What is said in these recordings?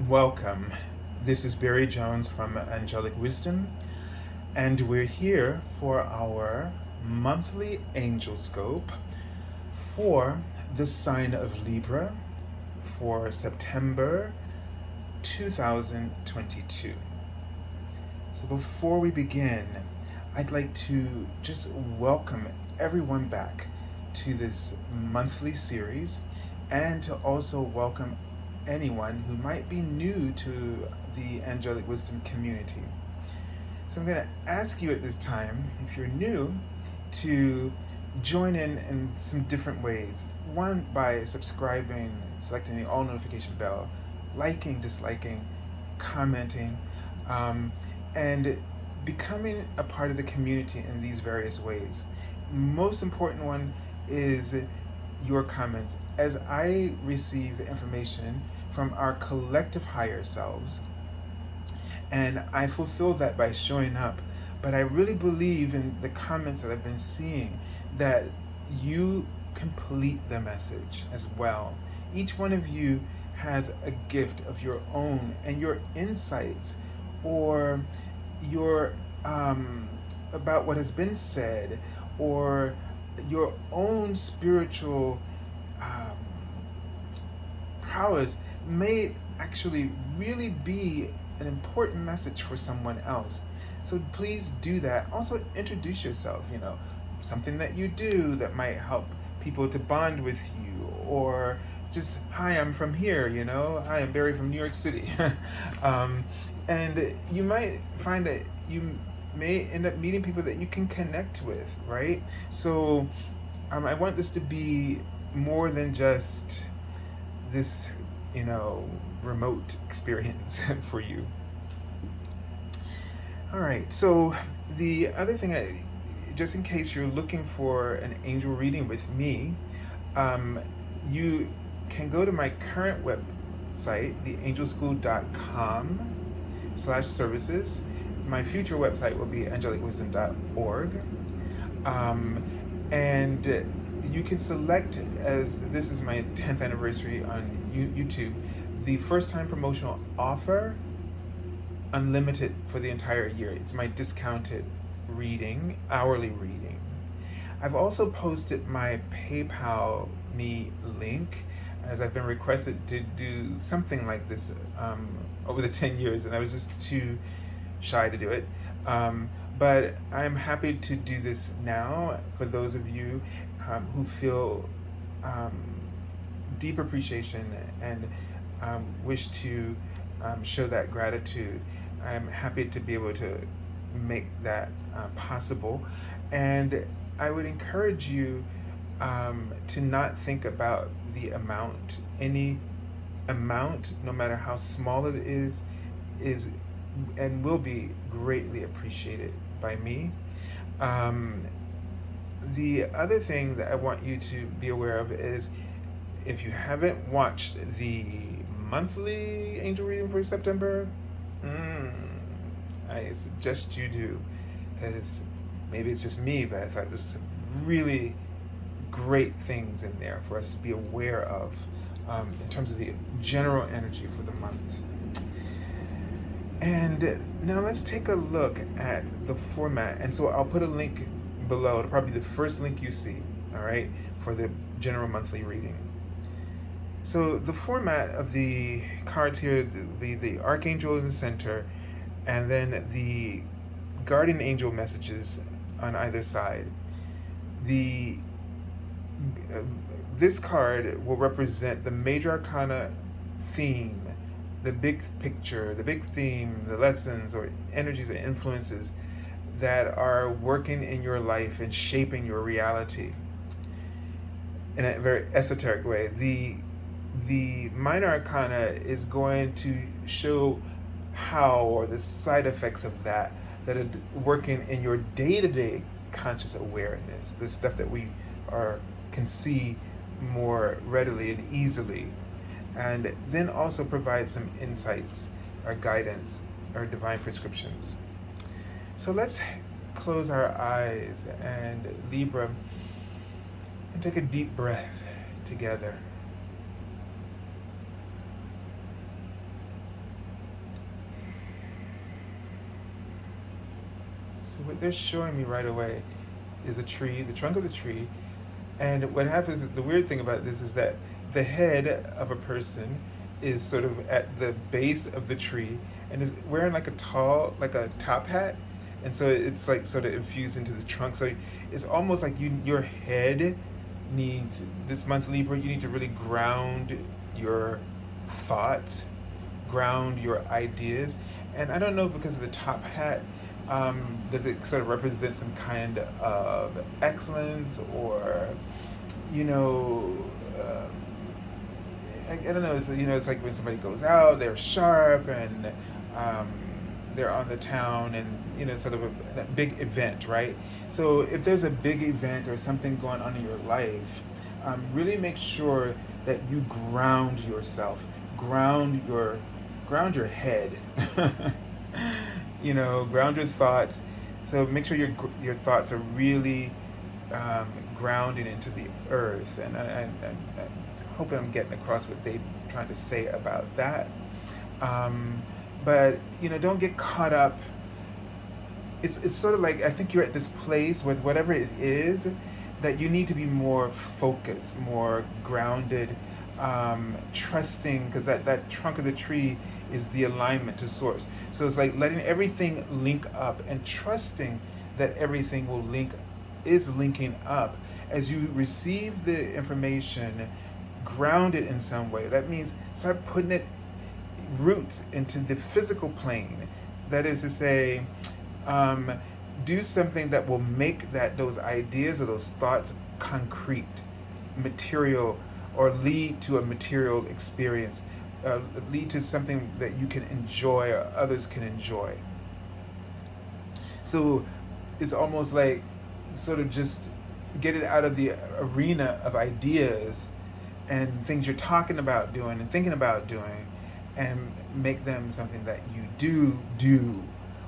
Welcome. This is Barry Jones from Angelic Wisdom, and we're here for our monthly Angelscope for the sign of Libra for September 2022. So before we begin, I'd like to just welcome everyone back to this monthly series and to also welcome anyone who might be new to the Angelic Wisdom community. So I'm going to ask you at this time, if you're new, to join in some different ways. One, by subscribing, selecting the all notification bell, liking, disliking, commenting, and becoming a part of the community in these various ways. Most important one is your comments. As I receive information from our collective higher selves, and I fulfill that by showing up, but I really believe in the comments that I've been seeing that you complete the message as well. Each one of you has a gift of your own, and your insights or your about what has been said, or your own spiritual prowess may actually really be an important message for someone else. So please do that. Also introduce yourself, something that you do that might help people to bond with you, or just, hi, I'm from here, hi, I'm Barry from New York City. And you might find that you may end up meeting people that you can connect with, right? So I want this to be more than just this, remote experience for you. All right, so the other thing, just in case you're looking for an angel reading with me, you can go to my current website, theangelschool.com/services. My future website will be angelicwisdom.org. And you can select, as this is my 10th anniversary on YouTube, the first time promotional offer, unlimited for the entire year. It's my discounted reading, hourly reading. I've also posted my PayPal me link, as I've been requested to do something like this over the 10 years, and I was just too shy to do it. But I'm happy to do this now for those of you who feel deep appreciation and wish to show that gratitude. I'm happy to be able to make that possible. And I would encourage you to not think about the amount. Any amount, no matter how small it is and will be greatly appreciated by me. The other thing that I want you to be aware of is, if you haven't watched the monthly angel reading for September, I suggest you do, because maybe it's just me, but I thought there's some really great things in there for us to be aware of in terms of the general energy for the month. And now let's take a look at the format. And so I'll put a link below, probably the first link you see, all right, for the general monthly reading. So the format of the cards here will be the Archangel in the center, and then the guardian angel messages on either side. This card will represent the Major Arcana theme, the big picture, the big theme, the lessons or energies or influences that are working in your life and shaping your reality in a very esoteric way. The Minor Arcana is going to show how, or the side effects of that are working in your day-to-day conscious awareness, the stuff that we can see more readily and easily, and then also provide some insights or guidance or divine prescriptions. So let's close our eyes, and Libra, and take a deep breath together. So what they're showing me right away is a tree, the trunk of the tree. And what happens, the weird thing about this is that the head of a person is sort of at the base of the tree and is wearing like a top hat. And so it's like sort of infused into the trunk. So it's almost like your head needs, this month Libra, you need to really ground your thoughts, ground your ideas. And I don't know, because of the top hat, does it sort of represent some kind of excellence, or, you know, I don't know. It's, it's like when somebody goes out, they're sharp, and um, they're on the town, and sort of a big event, right? So if there's a big event or something going on in your life, really make sure that you ground yourself, ground your head, ground your thoughts. So make sure your thoughts are really grounded into the earth, and I hoping I'm getting across what they're trying to say about that. But don't get caught up. It's sort of like, I think you're at this place with whatever it is that you need to be more focused, more grounded, trusting, because that trunk of the tree is the alignment to source. So it's like letting everything link up and trusting that everything is linking up as you receive the information, ground it in some way. That means start putting it roots into the physical plane. That is to say, do something that will make those ideas or those thoughts concrete, material, or lead to a material experience, lead to something that you can enjoy or others can enjoy. So it's almost like sort of just get it out of the arena of ideas and things you're talking about doing and thinking about doing, and make them something that you do,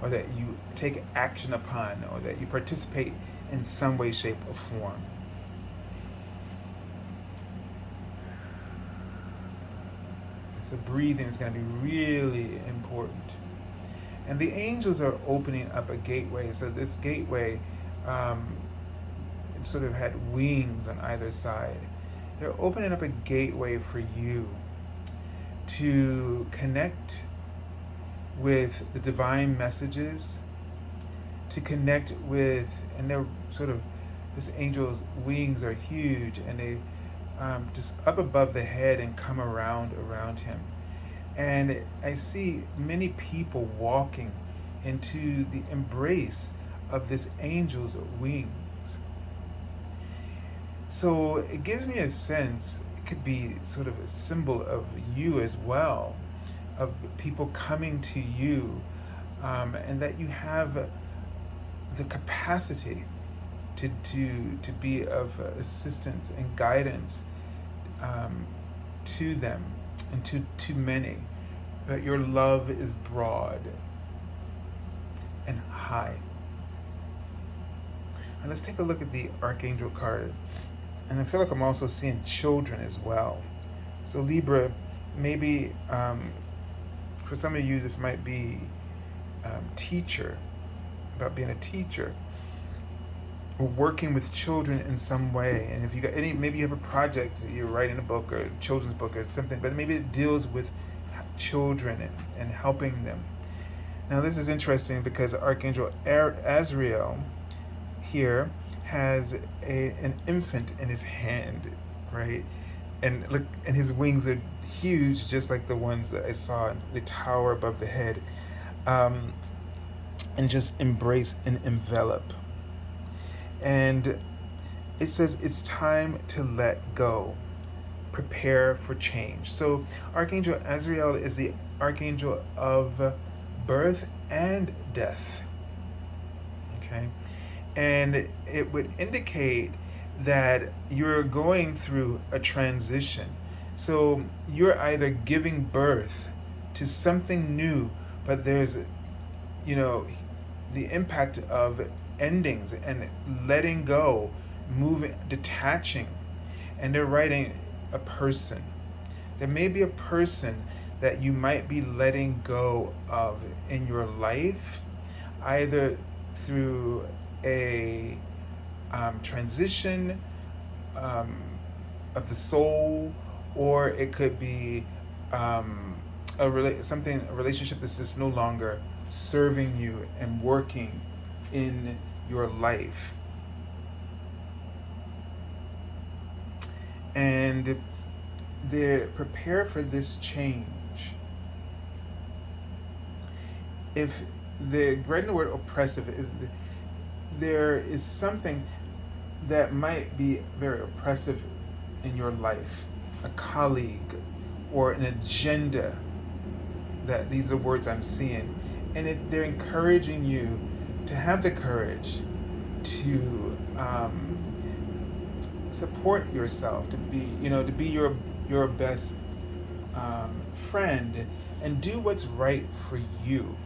or that you take action upon, or that you participate in some way, shape, or form. So breathing is going to be really important. And the angels are opening up a gateway. So this gateway sort of had wings on either side. They're opening up a gateway for you to connect with the divine messages, to connect with, and they're sort of, this angel's wings are huge, and they just up above the head and come around him. And I see many people walking into the embrace of this angel's wings. So it gives me a sense, it could be sort of a symbol of you as well, of people coming to you, and that you have the capacity to be of assistance and guidance to them and to many. That your love is broad and high. And let's take a look at the Archangel card. And I feel like I'm also seeing children as well. So Libra, maybe for some of you this might be teacher, about being a teacher, or working with children in some way. And if you got maybe you have a project, you're writing a book or a children's book or something, but maybe it deals with children and helping them. Now this is interesting because Archangel Azrael here has an infant in his hand, right? And look, and his wings are huge, just like the ones that I saw in the tower above the head, and just embrace and envelop. And it says it's time to let go, prepare for change. So Archangel Azrael is the archangel of birth and death. Okay, and it would indicate that you're going through a transition. So you're either giving birth to something new, but there's, the impact of endings and letting go, moving, detaching. And they're writing a person. There may be a person that you might be letting go of in your life, either through a transition of the soul, or it could be a relationship that's just no longer serving you and working in your life. And they're prepared for this change. If they're writing the word oppressive, if there is something that might be very oppressive in your life, a colleague or an agenda, that these are words I'm seeing, and they're encouraging you to have the courage to support yourself, to be your best friend, and do what's right for you.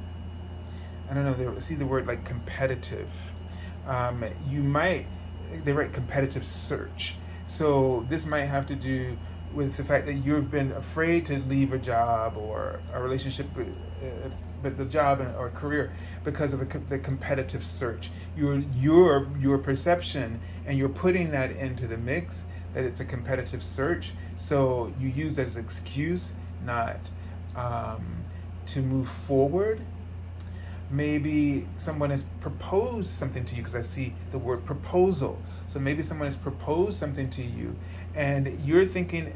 I don't know, see the word like competitive. They write competitive search. So this might have to do with the fact that you've been afraid to leave a job or a relationship with the job or career because of the competitive search. Your perception, and you're putting that into the mix, that it's a competitive search. So you use that as an excuse not to move forward. Maybe someone has proposed something to you, because I see the word proposal. So maybe someone has proposed something to you and you're thinking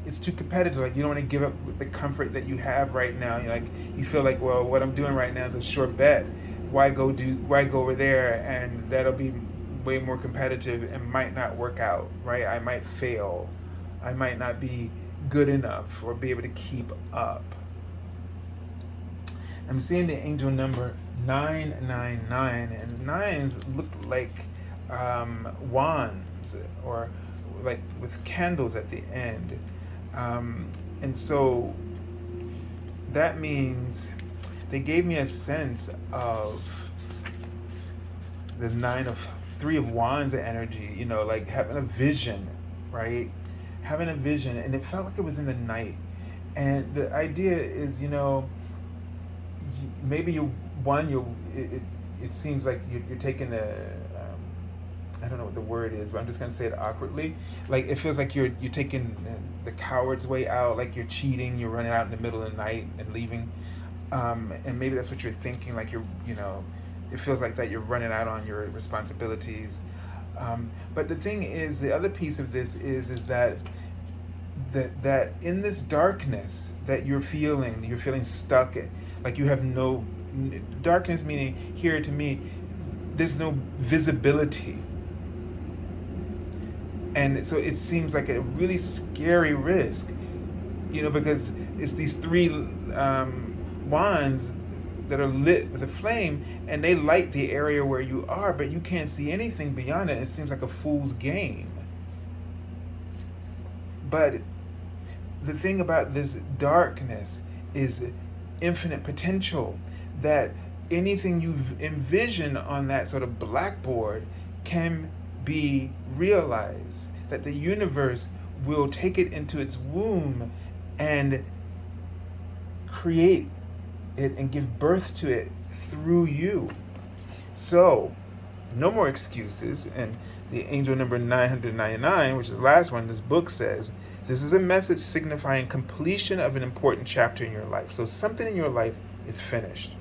it's too competitive. Like, you don't want to give up the comfort that you have right now. You feel like, well, what I'm doing right now is a sure bet. Why go over there, and that'll be way more competitive and might not work out, right? I might fail. I might not be good enough or be able to keep up. I'm seeing the angel number 999, and nines look like wands, or like with candles at the end. And so that means they gave me a sense of the three of wands energy, like having a vision, right? Having a vision, and it felt like it was in the night. And the idea is, maybe it seems like you're taking I don't know what the word is, but I'm just going to say it awkwardly. Like, it feels like you're taking the coward's way out, like you're cheating, you're running out in the middle of the night and leaving. And maybe that's what you're thinking, like it feels like that you're running out on your responsibilities. But the thing is, the other piece of this is that in this darkness that you're feeling stuck, like you have no darkness, meaning here to me, there's no visibility. And so it seems like a really scary risk, because it's these three wands that are lit with a flame, and they light the area where you are, but you can't see anything beyond it. It seems like a fool's game. But the thing about this darkness is infinite potential, that anything you envision on that sort of blackboard can be realized, that the universe will take it into its womb and create it and give birth to it through you. So no more excuses. And the angel number 999, which is the last one, this book says, this is a message signifying completion of an important chapter in your life. So something in your life is finished,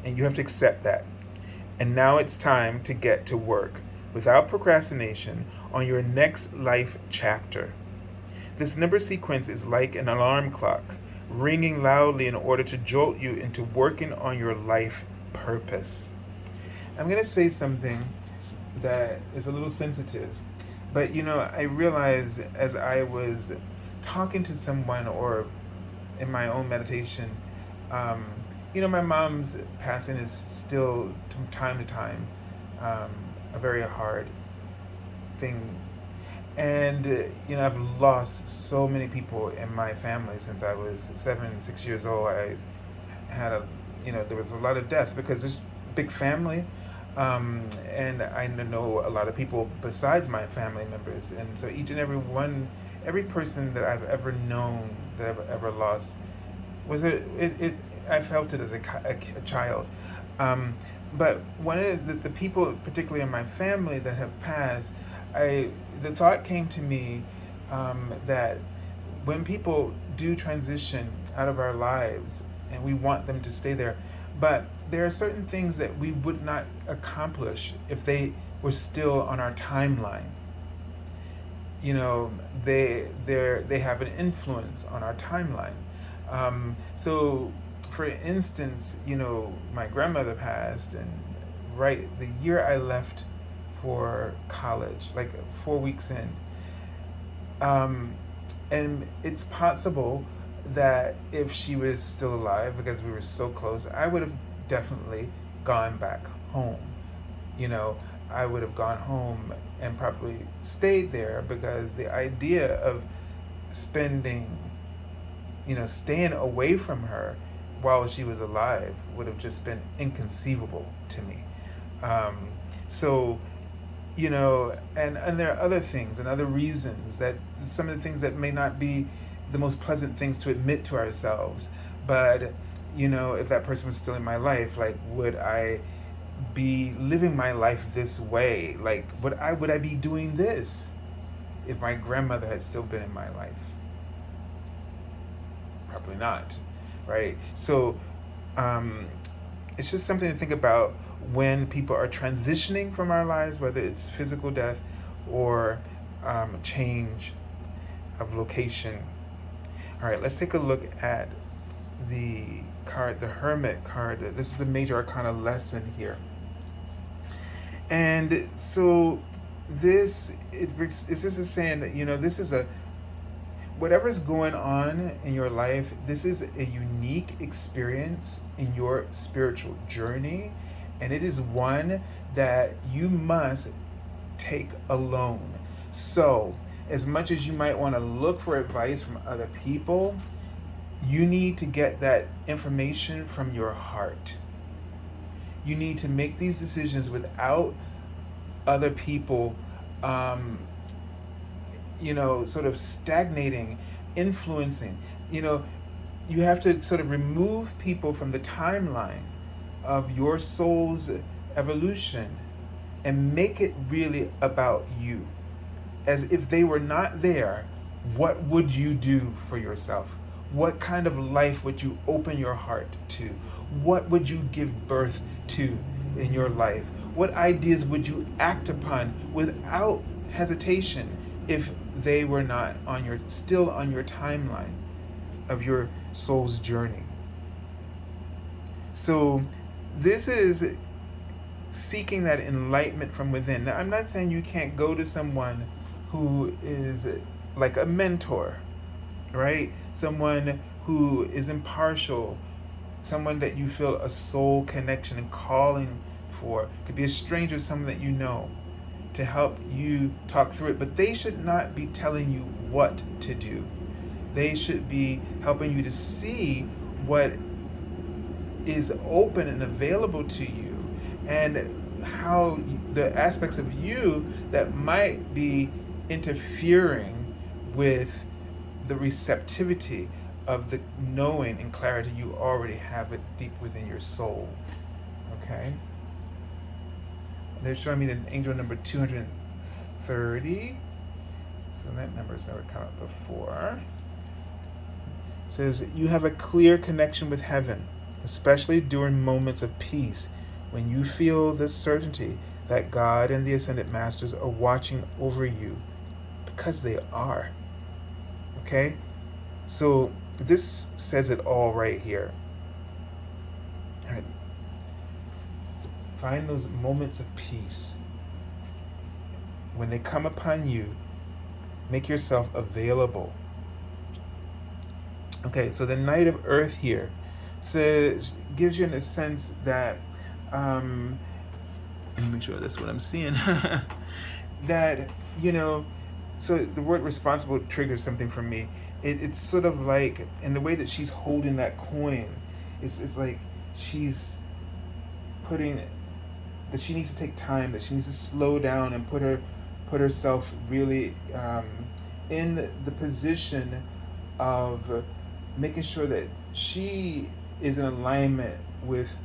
and you have to accept that. And now it's time to get to work without procrastination on your next life chapter. This number sequence is like an alarm clock, ringing loudly in order to jolt you into working on your life purpose. I'm going to say something that is a little sensitive, but I realized as I was talking to someone or in my own meditation, my mom's passing is still, from time to time, a very hard thing. And, I've lost so many people in my family since I was 6 years old. I had there was a lot of death because there's a big family. And I know a lot of people besides my family members. And so each and every person that I've ever known, that I've ever lost, was it I felt it as a child. But one of the people, particularly in my family, that have passed, the thought came to me that when people do transition out of our lives, and we want them to stay there, but there are certain things that we would not accomplish if they were still on our timeline. You know, they have an influence on our timeline. So, for instance, you know, my grandmother passed, and right the year I left for college, like 4 weeks in, and it's possible that if she was still alive, because we were so close, I would have definitely gone back home. You know, I would have gone home and probably stayed there, because the idea of spending, you know, staying away from her while she was alive would have just been inconceivable to me. So, you know, and there are other things and other reasons, that some of the things that may not be the most pleasant things to admit to ourselves, but, you know, if that person was still in my life, like, would I be living my life this way? Like, would I be doing this if my grandmother had still been in my life? Probably not, right? So it's just something to think about when people are transitioning from our lives, whether it's physical death or change of location. All right, let's take a look at the card, the Hermit card. This is the Major Arcana lesson here. And so this is saying that, you know, this is whatever's going on in your life, this is a unique experience in your spiritual journey, and it is one that you must take alone. So, as much as you might want to look for advice from other people, you need to get that information from your heart. You need to make these decisions without other people, you know, sort of stagnating, influencing. You know, you have to sort of remove people from the timeline of your soul's evolution and make it really about you. As if they were not there, what would you do for yourself? What kind of life would you open your heart to? What would you give birth to in your life? What ideas would you act upon without hesitation if they were not still on your timeline of your soul's journey? So this is seeking that enlightenment from within. Now, I'm not saying you can't go to someone who is like a mentor, right? Someone who is impartial, someone that you feel a soul connection and calling for. Could be a stranger, someone that you know, to help you talk through it. But they should not be telling you what to do. They should be helping you to see what is open and available to you, and how the aspects of you that might be interfering with the receptivity of the knowing and clarity you already have it deep within your soul. Okay? They're showing me the angel number 230. So that number's never come up before. It says, you have a clear connection with heaven, especially during moments of peace, when you feel the certainty that God and the Ascended Masters are watching over you, because they are. Okay? So this says it all right here. All right. Find those moments of peace. When they come upon you, make yourself available. Okay, so the Knight of Earth here gives you in a sense that, let me make sure that's what I'm seeing, that, you know, so the word responsible triggers something for me. It's sort of like, in the way that she's holding that coin, it's like she's putting, that she needs to take time, that she needs to slow down and put herself really in the position of making sure that she is in alignment with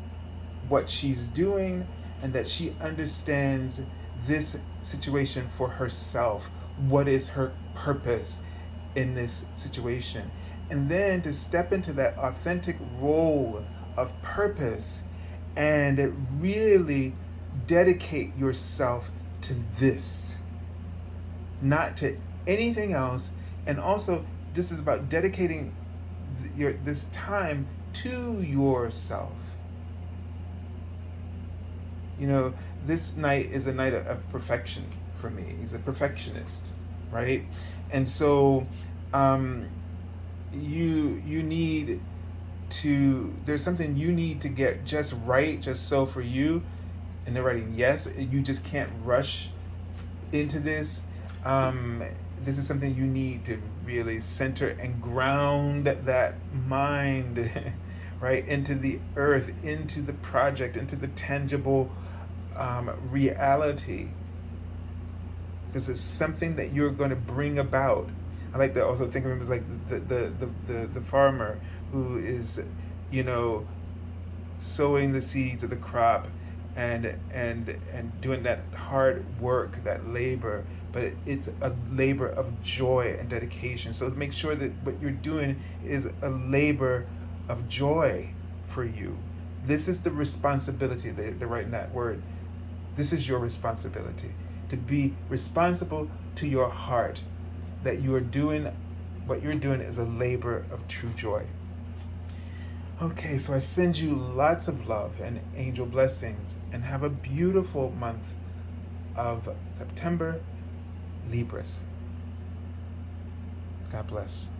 what she's doing, and that she understands this situation for herself. What is her purpose in this situation? And then to step into that authentic role of purpose and really dedicate yourself to this, not to anything else. And also, this is about dedicating this time to yourself. You know, this night is a night of perfection for me. He's a perfectionist, right? And so you need to, there's something you need to get just right, just so for you. And they're writing yes, you just can't rush into this. This is something you need to really center and ground that mind right into the earth, into the project, into the tangible reality, because it's something that you're going to bring about. I like to also think of him as like the farmer who is, you know, sowing the seeds of the crop and doing that hard work, that labor, but it's a labor of joy and dedication. So make sure that what you're doing is a labor of joy for you. This is the responsibility. They're writing that word. This is your responsibility, to be responsible to your heart, that you are doing what you're doing is a labor of true joy. Okay, so I send you lots of love and angel blessings, and have a beautiful month of September, Libras. God bless.